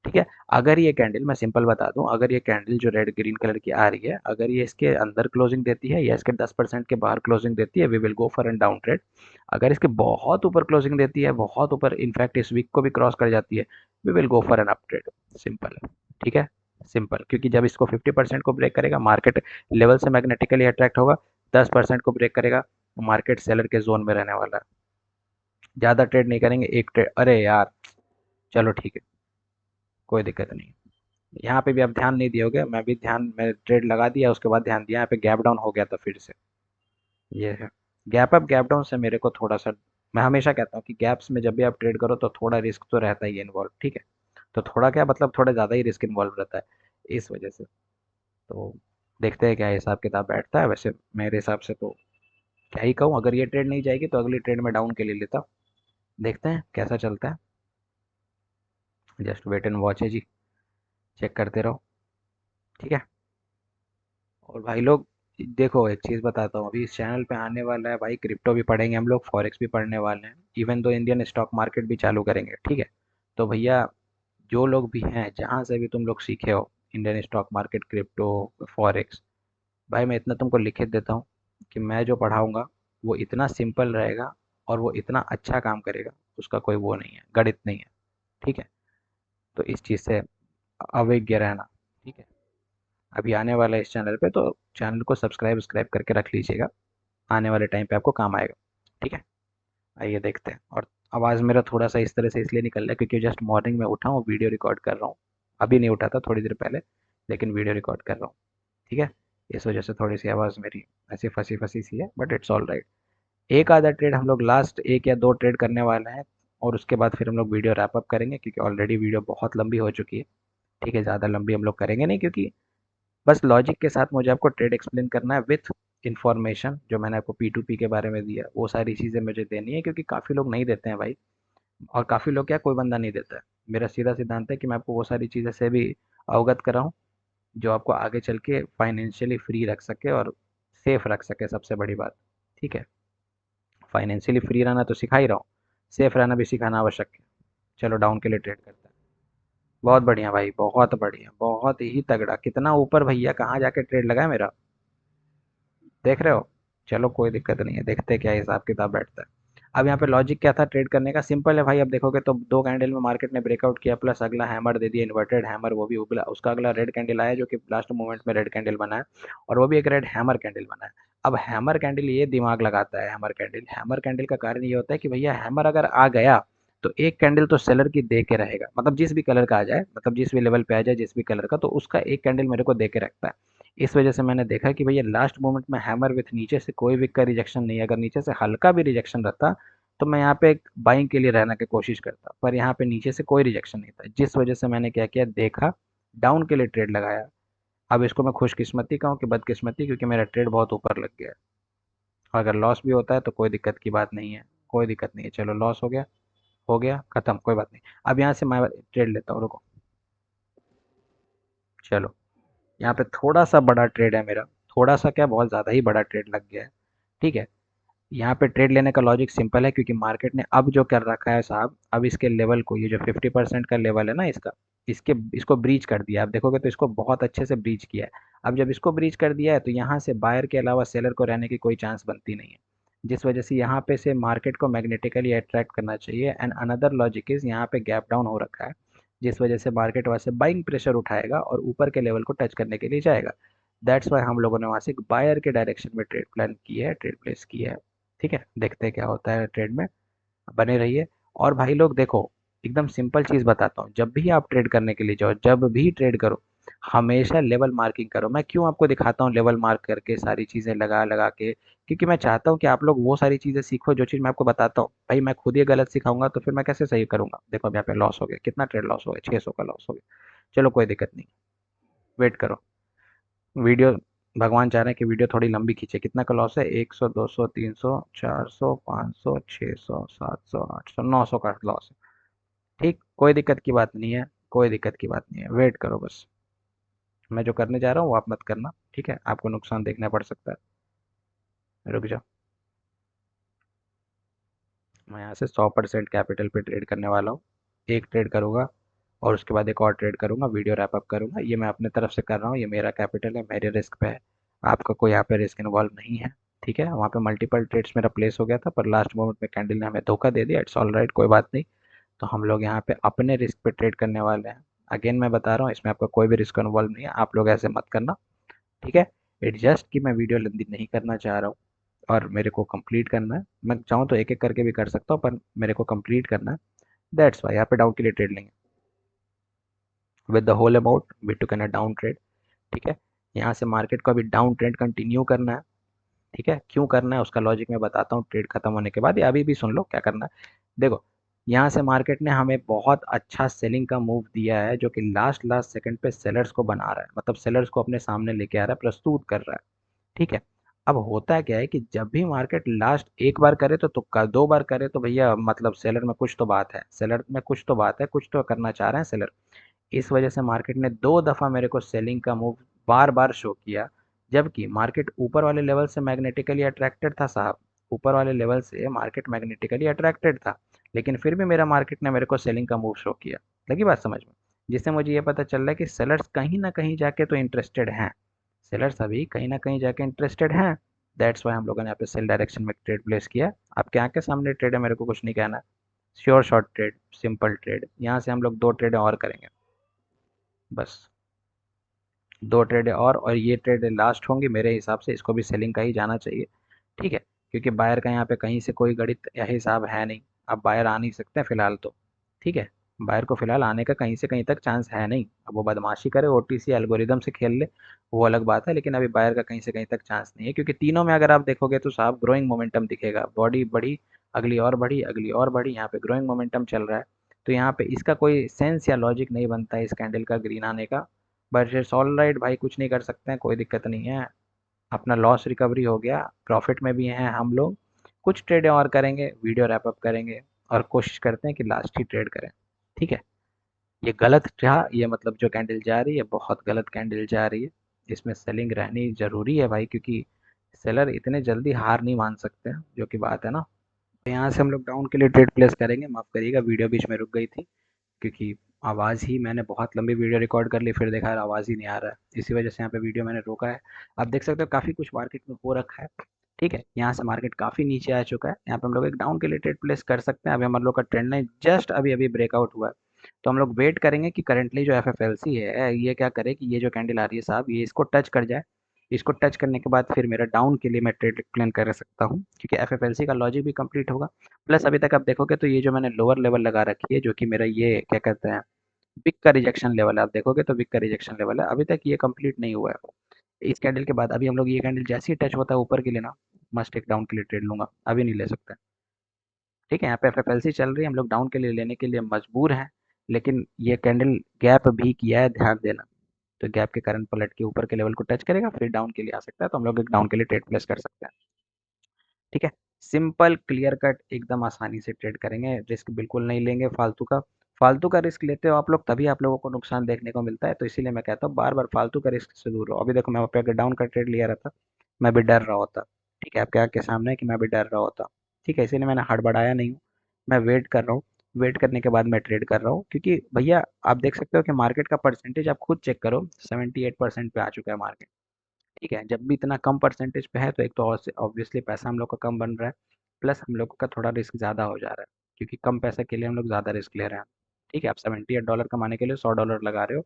ठीक है, अगर ये कैंडल मैं सिंपल बता दूं, अगर ये कैंडल जो रेड ग्रीन कलर की आ रही है, अगर ये इसके अंदर क्लोजिंग देती है या इसके 10% के बाहर क्लोजिंग देती है, we will go for an down trade. अगर इसके बहुत ऊपर क्लोजिंग देती है, बहुत ऊपर, इनफैक्ट इस वीक को भी क्रॉस कर जाती है, we will go for an up trade. Simple है, ठीक है, सिंपल, क्योंकि जब इसको 50% को ब्रेक करेगा मार्केट लेवल से मैग्नेटिकली अट्रैक्ट होगा, 10% को ब्रेक करेगा मार्केट सेलर के जोन में रहने वाला है। ज़्यादा ट्रेड नहीं करेंगे, एक ट्रेड, अरे यार, चलो ठीक है, कोई दिक्कत नहीं। यहाँ पे भी आप ध्यान नहीं दियोगे, मैं भी ध्यान, मैं ट्रेड लगा दिया उसके बाद ध्यान दिया, यहाँ पे गैप डाउन हो गया था फिर से। ये है, गैप अप गैप डाउन से मेरे को थोड़ा सा, मैं हमेशा कहता हूँ कि गैप्स में जब भी आप ट्रेड करो तो थोड़ा रिस्क तो रहता ही है इन्वॉल्व। ठीक है, तो थोड़ा क्या मतलब थोड़ा ज़्यादा ही रिस्क इन्वॉल्व रहता है, इस वजह से। तो देखते हैं क्या हिसाब किताब बैठता है, वैसे मेरे हिसाब से तो क्या ही कहूँ, अगर ये ट्रेड नहीं जाएगी तो अगली ट्रेड में डाउन के लिए लेता, देखते हैं कैसा चलता है, जस्ट वेट एंड वॉच है जी, चेक करते रहो। ठीक है, और भाई लोग देखो एक चीज़ बताता हूँ, अभी इस चैनल पे आने वाला है भाई, क्रिप्टो भी पढ़ेंगे हम लोग, फॉरेक्स भी पढ़ने वाले हैं, even though Indian stock market भी चालू करेंगे। ठीक है, तो भैया जो लोग भी हैं जहाँ से भी तुम लोग सीखे हो Indian stock market, crypto, forex, भाई मैं इतना तुमको लिख देता हूँ कि मैं जो पढ़ाऊँगा वो इतना सिंपल रहेगा और वो इतना अच्छा काम करेगा, उसका कोई वो नहीं है, गणित नहीं है। ठीक है, तो इस चीज़ से अवज्ञ रहना। ठीक है, अभी आने वाला है इस चैनल पे, तो चैनल को सब्सक्राइब करके रख लीजिएगा, आने वाले टाइम पे आपको काम आएगा। ठीक है, आइए देखते हैं। और आवाज़ मेरा थोड़ा सा इस तरह से इसलिए निकल रहा है क्योंकि जस्ट मॉर्निंग में उठा हूँ, वीडियो रिकॉर्ड कर रहा हूँ, अभी नहीं उठा था, थोड़ी देर पहले, लेकिन वीडियो रिकॉर्ड कर रहा हूँ। ठीक है, इस वजह से थोड़ी सी आवाज़ मेरी ऐसी फंसी फंसी सी है, बट इट्स ऑल राइट। एक आधा ट्रेड हम लोग लास्ट एक या दो ट्रेड करने वाले हैं, और उसके बाद फिर हम लोग वीडियो रैप अप करेंगे क्योंकि ऑलरेडी वीडियो बहुत लंबी हो चुकी है। ठीक है, ज़्यादा लंबी हम लोग करेंगे नहीं, क्योंकि बस लॉजिक के साथ मुझे आपको ट्रेड एक्सप्लेन करना है विथ इन्फॉर्मेशन, जो मैंने आपको पी टू पी के बारे में दिया वो सारी चीज़ें मुझे देनी है, क्योंकि काफ़ी लोग नहीं देते हैं भाई, और काफ़ी लोग क्या, कोई बंदा नहीं देता है। मेरा सीधा सिद्धांत है कि मैं आपको वो सारी चीज़ें से भी अवगत कराऊं जो आपको आगे चल के फाइनेंशियली फ्री रख सके और सेफ रख सके, सबसे बड़ी बात। ठीक है, फाइनेंशियली फ्री रहना तो सिखा ही रहा हूँ, सेफ रहना भी सिखाना आवश्यक है। चलो डाउन के लिए ट्रेड करते हैं। बहुत बढ़िया भाई, बहुत बढ़िया, बहुत ही तगड़ा, कितना ऊपर भैया, कहाँ जाके ट्रेड लगा है मेरा, देख रहे हो। चलो कोई दिक्कत नहीं है, देखते हैं क्या हिसाब किताब बैठता है। अब यहाँ पे लॉजिक क्या था ट्रेड करने का, सिंपल है भाई। अब देखोगे तो दो कैंडल में मार्केट ने ब्रेकआउट किया, प्लस अगला हैमर दे दिया, इन्वर्टेड हैमर, वो भी उगला, उसका अगला रेड कैंडल आया जो कि लास्ट मोमेंट में रेड कैंडल बना है, और वो भी एक रेड हैमर कैंडल बना है। अब हैमर कैंडल ये दिमाग लगाता है, हैमर कैंडल का कारण ये होता है कि भैया हैमर अगर आ गया तो एक कैंडल तो सेलर की दे के रहेगा, मतलब जिस भी कलर का आ जाए, मतलब जिस भी लेवल पे आ जाए जिस भी कलर का, तो उसका एक कैंडल मेरे को दे के रखता है। इस वजह से मैंने देखा कि भैया लास्ट मोमेंट में हैमर विथ नीचे से कोई भी का रिजेक्शन नहीं है, अगर नीचे से हल्का भी रिजेक्शन रहता तो मैं यहाँ पे एक बाइंग के लिए रहने की कोशिश करता, पर यहाँ पे नीचे से कोई रिजेक्शन नहीं था, जिस वजह से मैंने क्या किया, देखा, डाउन के लिए ट्रेड लगाया। अब इसको मैं खुशकिस्मती कहूँ कि बदकिस्मती, क्योंकि मेरा ट्रेड बहुत ऊपर लग गया है। अगर लॉस भी होता है तो कोई दिक्कत की बात नहीं है, कोई दिक्कत नहीं है, चलो लॉस हो गया खत्म, कोई बात नहीं। अब यहाँ से मैं ट्रेड लेता हूँ, रुको, चलो। यहाँ पे थोड़ा सा बड़ा ट्रेड है मेरा, थोड़ा सा क्या, बहुत ज़्यादा ही बड़ा ट्रेड लग गया है। ठीक है, यहाँ पे ट्रेड लेने का लॉजिक सिंपल है, क्योंकि मार्केट ने अब जो कर रखा है साहब, अब इसके लेवल को, ये जो 50% का लेवल है ना इसका, इसके इसको ब्रीच कर दिया। आप देखोगे तो इसको बहुत अच्छे से ब्रीच किया है। अब जब इसको ब्रीच कर दिया है तो यहाँ से बायर के अलावा सेलर को रहने की कोई चांस बनती नहीं है, जिस वजह से यहाँ पे से मार्केट को मैग्नेटिकली अट्रैक्ट करना चाहिए। एंड अनदर लॉजिक इज, यहाँ पे गैप डाउन हो रखा है, जिस वजह से मार्केट वहाँ से बाइंग प्रेशर उठाएगा और ऊपर के लेवल को टच करने के लिए जाएगा। दैट्स वाई हम लोगों ने वहाँ से बायर के डायरेक्शन में ट्रेड प्लान की है, ट्रेड प्लेस की है। ठीक है, देखते हैं क्या होता है ट्रेड में, बने रहिए। और भाई लोग देखो, एकदम सिंपल चीज़ बताता हूँ, जब भी आप ट्रेड करने के लिए जाओ, जब भी ट्रेड करो, हमेशा लेवल मार्किंग करो। मैं क्यों आपको दिखाता हूँ लेवल मार्क करके सारी चीज़ें लगा लगा के, क्योंकि मैं चाहता हूँ कि आप लोग वो सारी चीज़ें सीखो जो चीज़ मैं आपको बताता हूँ। भाई मैं खुद ही गलत सिखाऊंगा तो फिर मैं कैसे सही करूंगा। देखो अब यहाँ पे लॉस हो गया, कितना ट्रेड लॉस हो गया, 600 का लॉस हो गया। चलो कोई दिक्कत नहीं, वेट करो, वीडियो, भगवान चाह रहे हैं कि वीडियो थोड़ी लंबी खींचे। कितना का लॉस है, 100, 200, 300, 400, 500, 600, 700, 800, 900 का लॉस है। ठीक, कोई दिक्कत की बात नहीं है, कोई दिक्कत की बात नहीं है, वेट करो बस। मैं जो करने जा रहा हूँ वो आप मत करना, ठीक है, आपको नुकसान देखना पड़ सकता है, रुक जाओ। मैं यहाँ से 100% कैपिटल पे ट्रेड करने वाला हूँ, एक ट्रेड करूँगा और उसके बाद एक और ट्रेड करूँगा, वीडियो रैप अप करूँगा। ये मैं अपने तरफ से कर रहा हूँ, ये मेरा कैपिटल है, मेरे रिस्क पे है, आपका कोई यहाँ पे रिस्क इन्वॉल्व नहीं है। ठीक है, वहाँ पे मल्टीपल ट्रेड्स मेरा प्लेस हो गया था, पर लास्ट मोमेंट में कैंडल ने हमें धोखा दे दिया, इट्स ऑल राइट, कोई बात नहीं। तो हम लोग यहाँ पे अपने रिस्क पे ट्रेड करने वाले हैं। अगेन मैं बता रहा हूँ, इसमें आपका कोई भी रिस्क इन्वॉल्व नहीं है, आप लोग ऐसे मत करना। ठीक है, इट जस्ट कि मैं वीडियो लंबी नहीं करना चाह रहा हूँ और मेरे को कंप्लीट करना है। मैं चाहूँ तो एक एक करके भी कर सकता हूँ, पर मेरे को कंप्लीट करना है। दैट्स वाई यहाँ पे डाउन के लिए ट्रेड लेंगे, with the whole amount we took an a down trade. ठीक है, यहाँ से मार्केट को अभी डाउन ट्रेंड कंटिन्यू करना है। ठीक है, क्यों करना है उसका लॉजिक मैं बताता हूँ ट्रेड खत्म होने के बाद, या अभी भी सुन लो क्या करना है। देखो, यहाँ से मार्केट ने हमें बहुत अच्छा सेलिंग का मूव दिया है, जो कि लास्ट लास्ट सेकंड पे सेलर्स को बना रहा है, मतलब सेलर्स को अपने सामने लेके आ रहा है, प्रस्तुत कर रहा है। ठीक है, अब होता क्या है कि जब भी मार्केट लास्ट एक बार करे तो तुक्का, दो बार करे तो भैया मतलब सेलर में कुछ तो बात है, सेलर में कुछ तो बात है, कुछ तो करना चाह रहे हैं सेलर। इस वजह से मार्केट ने दो दफा मेरे को सेलिंग का मूव बार बार शो किया, जबकि मार्केट ऊपर वाले लेवल से मैग्नेटिकली अट्रैक्टेड था साहब, ऊपर वाले लेवल से मार्केट मैग्नेटिकली अट्रैक्टेड था, लेकिन फिर भी मेरा मार्केट ने मेरे को सेलिंग का मूव शो किया। लगी बात समझ में, जिससे मुझे ये पता चल रहा है कि सेलर्स कहीं ना कहीं जाके तो इंटरेस्टेड हैं, सेलर्स अभी कहीं ना कहीं जाके इंटरेस्टेड हैं। दैट्स वाई हम लोगों ने यहाँ पे सेल डायरेक्शन में ट्रेड प्लेस किया। आपके आंख के सामने ट्रेड है, मेरे को कुछ नहीं कहना है, sure short trade, simple trade. यहाँ से हम लोग दो ट्रेड और करेंगे बस, दो ट्रेड और ये ट्रेड लास्ट होंगी मेरे हिसाब से, इसको भी सेलिंग का ही जाना चाहिए। ठीक है, क्योंकि बायर का यहाँ पे कहीं से कोई गणित या हिसाब है नहीं, अब बायर आ नहीं सकते हैं फिलहाल तो। ठीक है, बायर को फिलहाल आने का कहीं से कहीं तक चांस है नहीं, अब वो बदमाशी करे, ओटीसी एल्गोरिदम से खेल ले, वो अलग बात है, लेकिन अभी बायर का कहीं से कहीं तक चांस नहीं है, क्योंकि तीनों में अगर आप देखोगे तो साहब ग्रोइंग मोमेंटम दिखेगा, बॉडी बढ़ी, अगली और बढ़ी, अगली और बढ़ी, यहाँ पे ग्रोइंग मोमेंटम चल रहा है। तो यहाँ पे इसका कोई सेंस या लॉजिक नहीं बनता है इस कैंडल का ग्रीन आने का। बट इट्स ऑल राइट भाई, कुछ नहीं कर सकते हैं, कोई दिक्कत नहीं है, अपना लॉस रिकवरी हो गया, प्रॉफिट में भी हैं हम लोग। कुछ ट्रेड और करेंगे, वीडियो रैप अप करेंगे और कोशिश करते हैं कि लास्ट ही ट्रेड करें। ठीक है, ये गलत था, ये मतलब जो कैंडल जा रही है बहुत गलत कैंडल जा रही है, इसमें सेलिंग रहनी ज़रूरी है भाई, क्योंकि सेलर इतने जल्दी हार नहीं मान सकते हैं, जो कि बात है ना। तो यहाँ से हम लोग डाउन के लिए ट्रेड प्लेस करेंगे, माफ़ करिएगा वीडियो बीच में रुक गई थी, क्योंकि आवाज़ ही, मैंने बहुत लंबी वीडियो रिकॉर्ड कर ली, फिर देखा यार आवाज़ ही नहीं आ रहा है, इसी वजह से यहाँ पे वीडियो मैंने रोका है। आप देख सकते हो काफ़ी कुछ मार्केट में हो रखा है। ठीक है, यहाँ से मार्केट काफ़ी नीचे आ चुका है, यहाँ पे हम लोग एक डाउन के लिए ट्रेड प्लेस कर सकते हैं। अभी हम लोग का ट्रेंड लाइन जस्ट अभी-अभी ब्रेकआउट हुआ है, तो हम लोग वेट करेंगे कि करंटली जो एफएफएलसी है, ये क्या करे कि ये जो कैंडल आ रही है साहब, ये इसको टच कर जाए। इसको टच करने के बाद फिर मेरा डाउन के लिए मैं ट्रेड प्लान कर सकता हूँ, क्योंकि एफएफएलसी का लॉजिक भी कंप्लीट होगा। प्लस अभी तक आप देखोगे तो ये जो मैंने लोअर लेवल लगा रखी है, जो कि मेरा ये क्या कहते हैं, विक का रिजेक्शन लेवल है, आप देखोगे तो विक का रिजेक्शन लेवल है, अभी तक ये कंप्लीट नहीं हुआ है। इस कैंडल के बाद अभी हम लोग ये कैंडल जैसे ही टच होता है ऊपर के लिए ना, मस्ट एक डाउन के लिए ट्रेड लूंगा, अभी नहीं ले सकते। ठीक है, यहाँ पे एफएफएलसी चल रही है, हम लोग डाउन के लिए लेने के लिए मजबूर हैं, लेकिन ये कैंडल गैप भी किया है, ध्यान देना। तो गैप के कारण पलट के ऊपर के लेवल को टच करेगा, फिर डाउन के लिए आ सकता है, तो हम लोग एक डाउन के लिए ट्रेड प्लेस कर सकते हैं। ठीक है, सिंपल क्लियर कट एकदम आसानी से ट्रेड करेंगे, रिस्क बिल्कुल नहीं लेंगे फालतू का। फालतू का रिस्क लेते हो आप लोग, तभी आप लोगों को नुकसान देखने को मिलता है, तो इसीलिए मैं कहता हूँ बार बार फालतू का रिस्क से दूर रहो। अभी देखो मैं वहाँ पे अगर डाउन का ट्रेड लिया रहता, मैं भी डर रहा होता। ठीक है, आपके आँख के सामने है कि मैं भी डर रहा होता। ठीक है, इसीलिए मैंने हड़बड़ाया नहीं हूँ, मैं वेट कर रहा हूँ। वेट करने के बाद मैं ट्रेड कर रहा हूँ, क्योंकि भैया आप देख सकते हो कि मार्केट का परसेंटेज आप खुद चेक करो, 78% पे आ चुका है मार्केट। ठीक है, जब भी इतना कम परसेंटेज पे है तो एक तो ऑब्वियसली पैसा हम लोग का कम बन रहा है, प्लस हम लोग का थोड़ा रिस्क ज़्यादा हो जा रहा है, क्योंकि कम पैसे के लिए हम लोग ज़्यादा रिस्क ले रहे हैं। ठीक है, आप $78 कमाने के लिए $100 लगा रहे हो,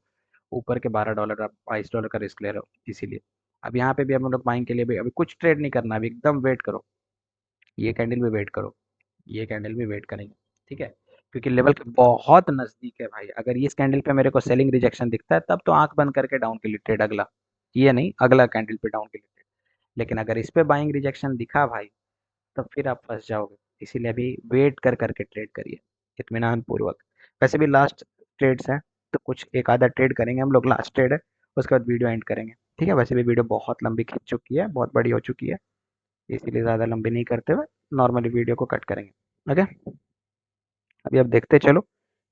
ऊपर के $12 आप $22 का रिस्क ले रहे हो, इसीलिए अब यहाँ पे भी हम लोग बाइंग के लिए भी अभी कुछ ट्रेड नहीं करना, अभी एकदम वेट करो। ये कैंडल भी वेट करो, ये कैंडल भी वेट करेंगे। ठीक है, क्योंकि लेवल के बहुत नज़दीक है भाई। अगर इस कैंडल पे मेरे को सेलिंग रिजेक्शन दिखता है, तब तो आंख बंद करके डाउन के लिए ट्रेड अगला, ये नहीं अगला कैंडल पे डाउन के लिए ट्रेड। लेकिन अगर इस पे बाइंग रिजेक्शन दिखा भाई, तो फिर आप फंस जाओगे। इसीलिए अभी वेट कर करके ट्रेड करिए, इत्मीनान पूर्वक। वैसे भी लास्ट ट्रेड्स हैं, तो कुछ एक आधा ट्रेड करेंगे हम लोग, लास्ट ट्रेड है, उसके बाद वीडियो एंड करेंगे। ठीक है, वैसे भी वीडियो बहुत लंबी खिंच चुकी है, बहुत बड़ी हो चुकी है, इसीलिए ज़्यादा लंबी नहीं करते हुए नॉर्मली वीडियो को कट करेंगे। ओके, अभी अब देखते चलो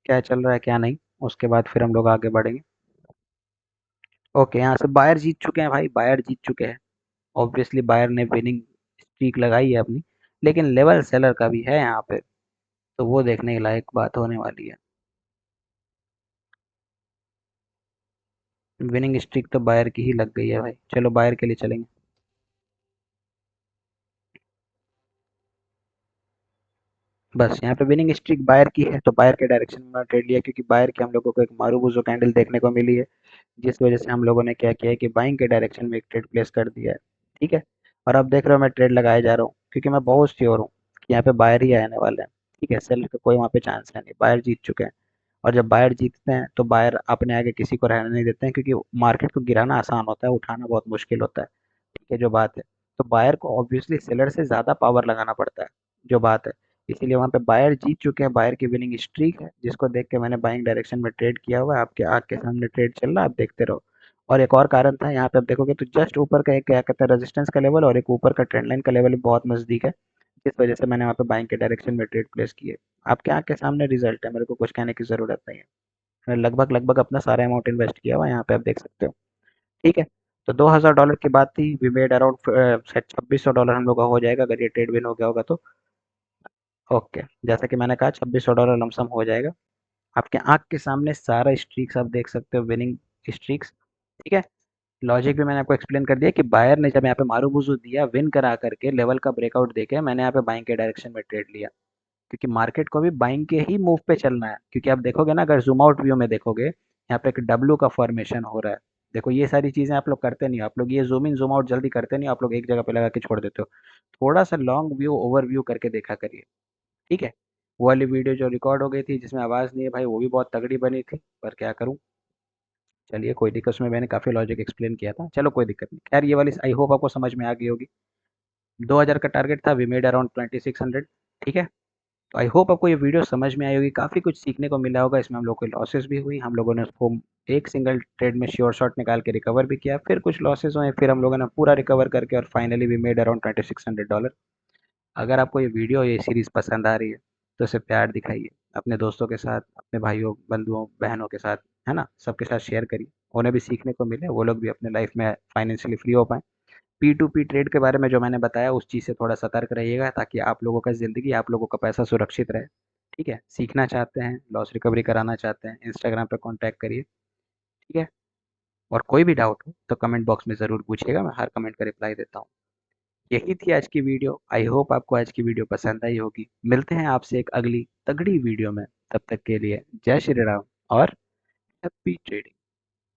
क्या चल रहा है क्या नहीं, उसके बाद फिर हम लोग आगे बढ़ेंगे। ओके, यहाँ से बायर जीत चुके हैं भाई, बायर जीत चुके हैं। ऑब्वियसली बायर ने विनिंग स्ट्रीक लगाई है अपनी, लेकिन लेवल सेलर का भी है यहाँ पे, तो वो देखने के लायक बात होने वाली है। विनिंग स्ट्रीक तो बायर की ही लग गई है भाई, चलो बायर के लिए चलेंगे। बस यहाँ पे विनिंग स्ट्रीक बायर की है, तो बायर के डायरेक्शन में ट्रेड लिया, क्योंकि बायर की हम लोगों को एक मारूबुजो कैंडल देखने को मिली है, जिस वजह से हम लोगों ने क्या किया है कि बाइंग के डायरेक्शन में एक ट्रेड प्लेस कर दिया है। ठीक है, और अब देख रहे हो मैं ट्रेड लगाए जा रहा हूँ, क्योंकि मैं बहुत श्योर हूँ कि यहाँ पे बायर ही आने वाले हैं। ठीक है, सेलर का कोई वहाँ पे चांस है नहीं, बायर जीत चुके हैं। और जब बायर जीतते हैं तो बायर अपने आगे किसी को रहने नहीं देते हैं, क्योंकि मार्केट को गिराना आसान होता है, उठाना बहुत मुश्किल होता है। ठीक है, जो बात है, तो बायर को ऑब्वियसली सेलर से ज़्यादा पावर लगाना पड़ता है, जो बात है। इसीलिए वहाँ पे बायर जीत चुके हैं, बायर की विनिंग स्ट्रीक है, जिसको देख के मैंने बाइंग डायरेक्शन में ट्रेड किया हुआ है। आपके आँख के सामने ट्रेड चल रहा है, आप देखते रहो। और एक और कारण था, यहाँ पे आप देखोगे तो जस्ट ऊपर का एक क्या कहते हैं रेजिस्टेंस का लेवल, और एक ऊपर का ट्रेंड लाइन का लेवल बहुत नज़दीक है, जिस वजह से मैंने वहाँ पे बाइंग के डायरेक्शन में ट्रेड प्लेस किए। आपके आँख के सामने रिजल्ट है, मेरे को कुछ कहने की ज़रूरत नहीं है। मैंने लगभग लगभग अपना सारा अमाउंट इन्वेस्ट किया हुआ है, यहाँ पे आप देख सकते हो। ठीक है, तो $2000 की बात थी, वी मेड अराउंड शायद $2600 हम लोग का हो जाएगा, अगर ये ट्रेड विन हो गया होगा तो। ओके, जैसा कि मैंने कहा $2600 लमसम हो जाएगा। आपके आंख के सामने सारा स्ट्रीक्स आप देख सकते हो, विनिंग स्ट्रीक्स। ठीक है, लॉजिक भी मैंने आपको एक्सप्लेन कर दिया कि बायर ने जब यहाँ पे मारूबुजू दिया, विन करा करके लेवल का ब्रेकआउट देके मैंने यहाँ पे बाइंग के डायरेक्शन में ट्रेड लिया, क्योंकि मार्केट को भी बाइंग के ही मूव पे चलना है। क्योंकि आप देखोगे ना, अगर जूम आउट व्यू में देखोगे, यहाँ पे एक डब्लू का फॉर्मेशन हो रहा है। देखो ये सारी चीजें आप लोग करते नहीं हो, आप लोग ये जूम इन जूम आउट जल्दी करते नहीं हो, आप लोग एक जगह पे लगा के छोड़ देते हो। थोड़ा सा लॉन्ग व्यू ओवर व्यू करके देखा करिए। ठीक है, वो वाली वीडियो जो रिकॉर्ड हो गई थी जिसमें आवाज नहीं है भाई, वो भी बहुत तगड़ी बनी थी, पर क्या करूँ। चलिए कोई दिक्कत, उसमें मैंने काफी लॉजिक एक्सप्लेन किया था, चलो कोई दिक्कत नहीं। खैर ये वाली आई होप आपको समझ में आ गई होगी। 2000 का टारगेट था, वी मेड अराउंड 2600। ठीक है, तो आई होप आपको ये वीडियो समझ में आई होगी, काफ़ी कुछ सीखने को मिला होगा। इसमें हम लोग को लॉसेस भी हुई, हम लोगों ने उसको एक सिंगल ट्रेड में श्योर शॉट निकाल के रिकवर भी किया, फिर कुछ लॉसेस हुए, फिर हम लोगों ने पूरा रिकवर करके और फाइनली वी मेड अराउंड $2600। अगर आपको ये वीडियो ये सीरीज़ पसंद आ रही है, तो इसे प्यार दिखाइए, अपने दोस्तों के साथ, अपने भाइयों बंधुओं बहनों के साथ, है ना, सबके साथ शेयर करिए, उन्हें भी सीखने को मिले, वो लोग भी अपने लाइफ में फाइनेंशियली फ्री हो पाएँ। पी टू पी ट्रेड के बारे में जो मैंने बताया, उस चीज़ से थोड़ा सतर्क रहिएगा, ताकि आप लोगों का ज़िंदगी, आप लोगों का पैसा सुरक्षित रहे। ठीक है, सीखना चाहते हैं, लॉस रिकवरी कराना चाहते हैं, इंस्टाग्राम पे कांटेक्ट करिए। ठीक है, और कोई भी डाउट हो तो कमेंट बॉक्स में ज़रूर पूछिएगा, मैं हर कमेंट का रिप्लाई देता हूँ। यही थी आज की वीडियो। आई होप आपको आज की वीडियो पसंद आई होगी। मिलते हैं आपसे एक अगली तगड़ी वीडियो में। तब तक के लिए जय श्री राम और हैप्पी ट्रेडिंग।